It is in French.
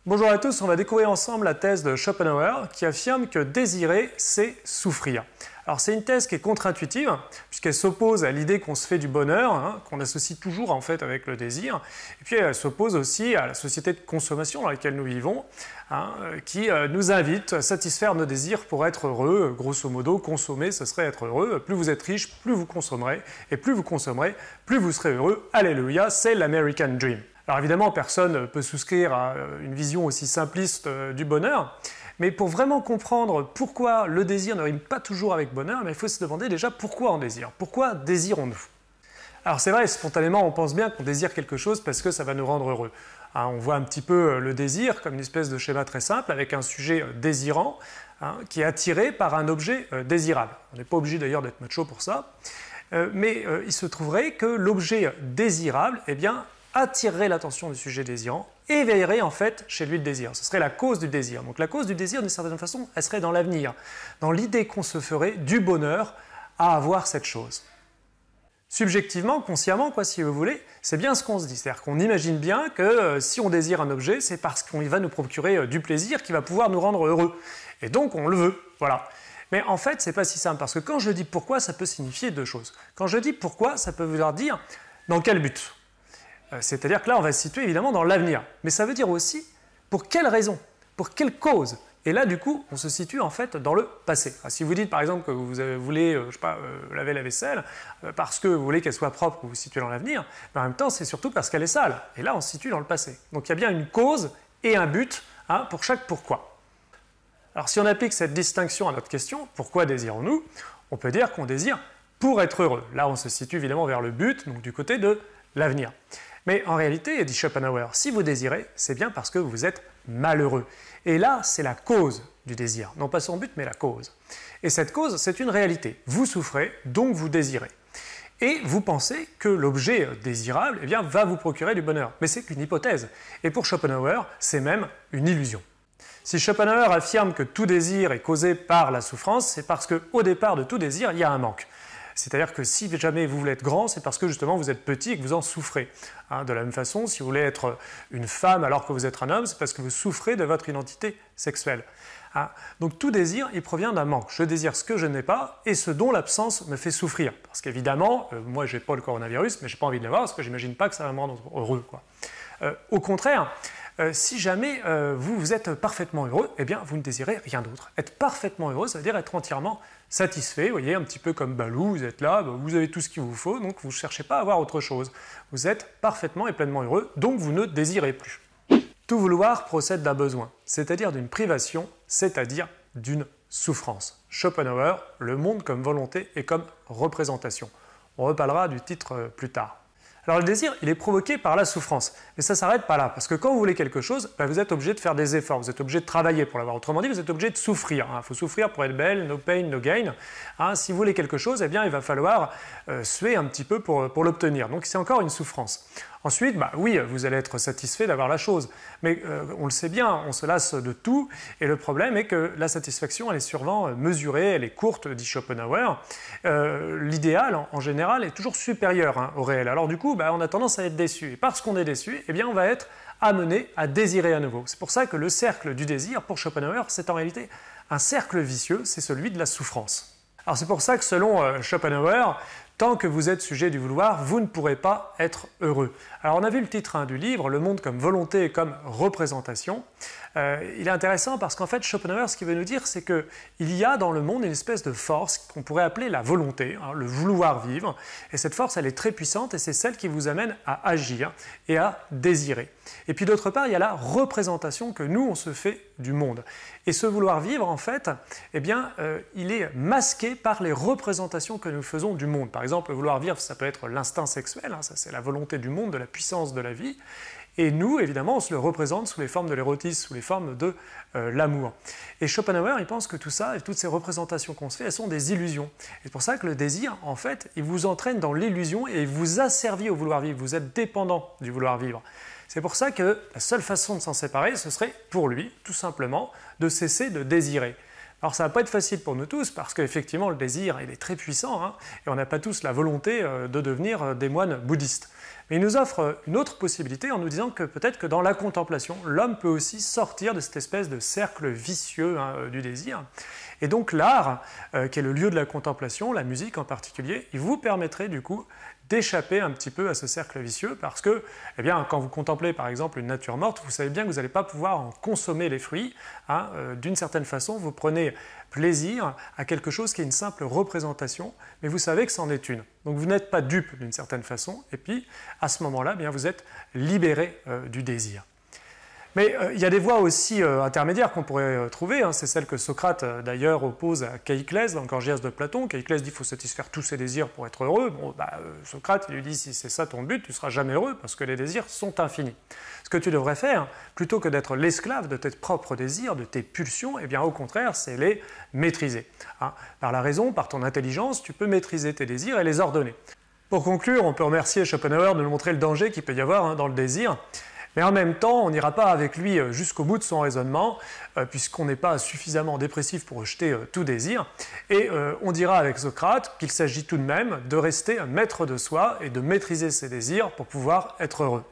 Bonjour à tous, on va découvrir ensemble la thèse de Schopenhauer qui affirme que désirer, c'est souffrir. Alors c'est une thèse qui est contre-intuitive puisqu'elle s'oppose à l'idée qu'on se fait du bonheur, qu'on associe toujours en fait avec le désir, et puis elle s'oppose aussi à la société de consommation dans laquelle nous vivons, qui nous invite à satisfaire nos désirs pour être heureux. Grosso modo, consommer, ce serait être heureux. Plus vous êtes riche, plus vous consommerez, et plus vous consommerez, plus vous serez heureux. Alléluia, c'est l'American Dream. Alors évidemment, personne ne peut souscrire à une vision aussi simpliste du bonheur, mais pour vraiment comprendre pourquoi le désir ne rime pas toujours avec bonheur, il faut se demander déjà pourquoi on désire. Pourquoi désirons-nous? Alors c'est vrai, spontanément, on pense bien qu'on désire quelque chose parce que ça va nous rendre heureux. On voit un petit peu le désir comme une espèce de schéma très simple avec un sujet désirant qui est attiré par un objet désirable. On n'est pas obligé d'ailleurs d'être macho pour ça, mais il se trouverait que l'objet désirable, attirerait l'attention du sujet désirant et éveillerait en fait chez lui le désir. Ce serait la cause du désir. Donc la cause du désir, d'une certaine façon, elle serait dans l'avenir, dans l'idée qu'on se ferait du bonheur à avoir cette chose. Subjectivement, consciemment, si vous voulez, c'est bien ce qu'on se dit. C'est-à-dire qu'on imagine bien que si on désire un objet, c'est parce qu'il va nous procurer du plaisir qui va pouvoir nous rendre heureux. Et donc on le veut, voilà. Mais en fait, c'est pas si simple, parce que quand je dis pourquoi, ça peut signifier deux choses. Quand je dis pourquoi, ça peut vouloir dire dans quel but. C'est-à-dire que là, on va se situer évidemment dans l'avenir. Mais ça veut dire aussi pour quelle raison, pour quelle cause. Et là, du coup, on se situe en fait dans le passé. Si vous dites par exemple que vous voulez, laver la vaisselle parce que vous voulez qu'elle soit propre, vous vous situez dans l'avenir, mais en même temps, c'est surtout parce qu'elle est sale. Et là, on se situe dans le passé. Donc il y a bien une cause et un but pour chaque pourquoi. Alors si on applique cette distinction à notre question, pourquoi désirons-nous? On peut dire qu'on désire pour être heureux. Là, on se situe évidemment vers le but, donc du côté de l'avenir. Mais en réalité, dit Schopenhauer, si vous désirez, c'est bien parce que vous êtes malheureux. Et là, c'est la cause du désir. Non pas son but, mais la cause. Et cette cause, c'est une réalité. Vous souffrez, donc vous désirez. Et vous pensez que l'objet désirable va vous procurer du bonheur. Mais c'est qu'une hypothèse. Et pour Schopenhauer, c'est même une illusion. Si Schopenhauer affirme que tout désir est causé par la souffrance, c'est parce qu'au départ de tout désir, il y a un manque. C'est-à-dire que si jamais vous voulez être grand, c'est parce que justement vous êtes petit et que vous en souffrez. De la même façon, si vous voulez être une femme alors que vous êtes un homme, c'est parce que vous souffrez de votre identité sexuelle. Donc tout désir, il provient d'un manque. Je désire ce que je n'ai pas et ce dont l'absence me fait souffrir. Parce qu'évidemment, moi je n'ai pas le coronavirus, mais je n'ai pas envie de l'avoir parce que je n'imagine pas que ça va me rendre heureux. Au contraire, si jamais vous êtes parfaitement heureux, vous ne désirez rien d'autre. Être parfaitement heureux, ça veut dire être entièrement satisfait, vous voyez, un petit peu comme Balou, vous êtes là, vous avez tout ce qu'il vous faut, donc vous ne cherchez pas à avoir autre chose. Vous êtes parfaitement et pleinement heureux, donc vous ne désirez plus. Tout vouloir procède d'un besoin, c'est-à-dire d'une privation, c'est-à-dire d'une souffrance. Schopenhauer, le monde comme volonté et comme représentation. On reparlera du titre plus tard. Alors le désir, il est provoqué par la souffrance, mais ça ne s'arrête pas là, parce que quand vous voulez quelque chose, vous êtes obligé de faire des efforts, vous êtes obligé de travailler pour l'avoir. Autrement dit, vous êtes obligé de souffrir. Il faut souffrir pour être belle, no pain, no gain. Si vous voulez quelque chose, il va falloir suer un petit peu pour l'obtenir. Donc c'est encore une souffrance. Ensuite, oui, vous allez être satisfait d'avoir la chose, mais on le sait bien, on se lasse de tout, et le problème est que la satisfaction, elle est souvent mesurée, elle est courte, dit Schopenhauer. L'idéal, en général, est toujours supérieur au réel. Alors du coup, on a tendance à être déçu, et parce qu'on est déçu, on va être amené à désirer à nouveau. C'est pour ça que le cercle du désir, pour Schopenhauer, c'est en réalité un cercle vicieux, c'est celui de la souffrance. Alors c'est pour ça que selon Schopenhauer, tant que vous êtes sujet du vouloir, vous ne pourrez pas être heureux. Alors on a vu le titre du livre, Le monde comme volonté et comme représentation. Il est intéressant parce qu'en fait Schopenhauer, ce qu'il veut nous dire, c'est qu'il y a dans le monde une espèce de force qu'on pourrait appeler la volonté, le vouloir vivre. Et cette force, elle est très puissante et c'est celle qui vous amène à agir et à désirer. Et puis d'autre part, il y a la représentation que nous, on se fait du monde. Et ce vouloir vivre, en fait, il est masqué par les représentations que nous faisons du monde. Par exemple, le vouloir vivre, ça peut être l'instinct sexuel, ça c'est la volonté du monde, de la puissance de la vie. Et nous, évidemment, on se le représente sous les formes de l'érotisme, sous les formes de l'amour. Et Schopenhauer, il pense que tout ça, et toutes ces représentations qu'on se fait, elles sont des illusions. Et c'est pour ça que le désir, en fait, il vous entraîne dans l'illusion et il vous asservit au vouloir vivre. Vous êtes dépendant du vouloir vivre. C'est pour ça que la seule façon de s'en séparer, ce serait pour lui, tout simplement, de cesser de désirer. Alors ça va pas être facile pour nous tous parce qu'effectivement le désir il est très puissant hein, et on n'a pas tous la volonté de devenir des moines bouddhistes. Mais il nous offre une autre possibilité en nous disant que peut-être que dans la contemplation, l'homme peut aussi sortir de cette espèce de cercle vicieux hein, du désir. Et donc l'art, qui est le lieu de la contemplation, la musique en particulier, il vous permettrait du coup d'échapper un petit peu à ce cercle vicieux parce que, eh bien, quand vous contemplez par exemple une nature morte, vous savez bien que vous n'allez pas pouvoir en consommer les fruits. Hein, d'une certaine façon, vous prenez plaisir à quelque chose qui est une simple représentation, mais vous savez que c'en est une. Donc vous n'êtes pas dupe d'une certaine façon, et puis à ce moment-là, eh bien, vous êtes libéré du désir. Mais il y a des voies aussi intermédiaires qu'on pourrait trouver, hein. C'est celle que Socrate d'ailleurs oppose à Caïclès dans Gorgias de Platon. Caïclès dit qu'il faut satisfaire tous ses désirs pour être heureux. Bon, Socrate il lui dit si c'est ça ton but, tu seras jamais heureux parce que les désirs sont infinis. Ce que tu devrais faire, plutôt que d'être l'esclave de tes propres désirs, de tes pulsions, eh bien au contraire, c'est les maîtriser. Hein. Par la raison, par ton intelligence, tu peux maîtriser tes désirs et les ordonner. Pour conclure, on peut remercier Schopenhauer de nous montrer le danger qu'il peut y avoir hein, dans le désir. Mais en même temps, on n'ira pas avec lui jusqu'au bout de son raisonnement, puisqu'on n'est pas suffisamment dépressif pour rejeter tout désir. Et on dira avec Socrate qu'il s'agit tout de même de rester un maître de soi et de maîtriser ses désirs pour pouvoir être heureux.